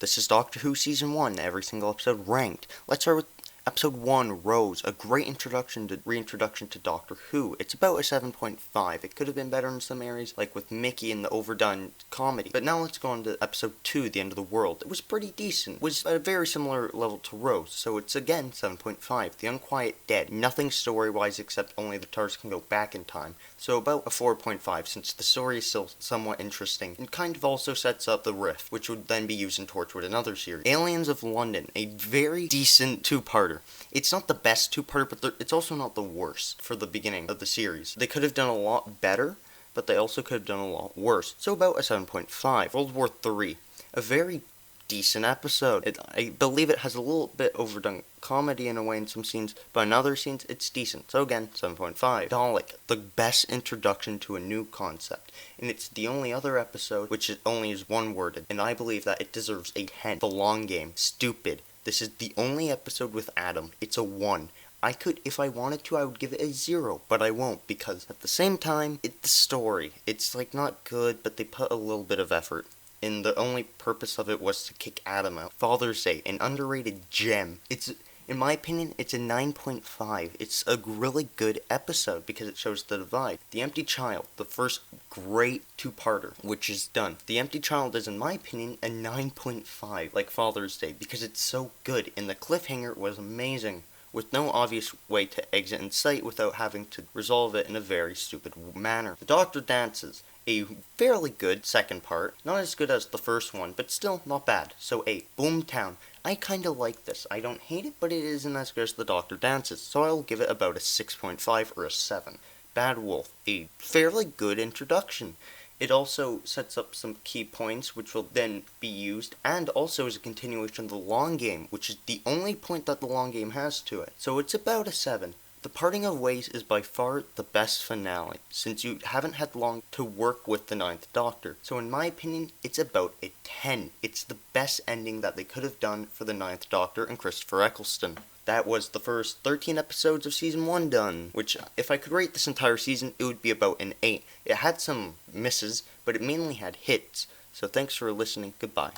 This is Doctor Who Season 1, every single episode ranked. Let's start with Episode 1, Rose, a great reintroduction to Doctor Who. It's about a 7.5. It could have been better in some areas, like with Mickey and the overdone comedy. But now let's go on to Episode 2, The End of the World. It was pretty decent. It was at a very similar level to Rose, so it's again 7.5. The Unquiet Dead. Nothing story-wise except only the TARDIS can go back in time. So about a 4.5, since the story is still somewhat interesting, and kind of also sets up the Rift, which would then be used in Torchwood and other series. Aliens of London, a very decent two-parter. It's not the best two-parter, but it's also not the worst for the beginning of the series. They could have done a lot better, but they also could have done a lot worse. So about a 7.5. World War III, a very decent episode. I believe it has a little bit overdone comedy in a way in some scenes, but in other scenes it's decent. So again, 7.5. Dalek, the best introduction to a new concept, and it's the only other episode which only is one-worded, and I believe that it deserves a 10. The Long Game, stupid. This is the only episode with Adam. It's a 1. I could, if I wanted to, I would give it a 0, but I won't, because at the same time, it's the story. It's like not good, but they put a little bit of effort. And the only purpose of it was to kick Adam out. Father's Day, an underrated gem. In my opinion, it's a 9.5. It's a really good episode because it shows the divide. The Empty Child, the first great two-parter, which is done. The Empty Child is, in my opinion, a 9.5, like Father's Day, because it's so good, and the cliffhanger was amazing, with no obvious way to exit in sight without having to resolve it in a very stupid manner. The Doctor Dances, a fairly good second part, not as good as the first one, but still not bad. So 8. Boomtown. I kinda like this. I don't hate it, but it isn't as good as The Doctor Dances, so I'll give it about a 6.5 or a 7. Bad Wolf, a fairly good introduction. It also sets up some key points which will then be used, and also is a continuation of The Long Game, which is the only point that The Long Game has to it. So it's about a 7. The Parting of Ways is by far the best finale, since you haven't had long to work with the Ninth Doctor. So in my opinion, it's about a 10. It's the best ending that they could have done for the Ninth Doctor and Christopher Eccleston. That was the first 13 episodes of Season 1 done, which, if I could rate this entire season, it would be about an 8. It had some misses, but it mainly had hits. So thanks for listening. Goodbye.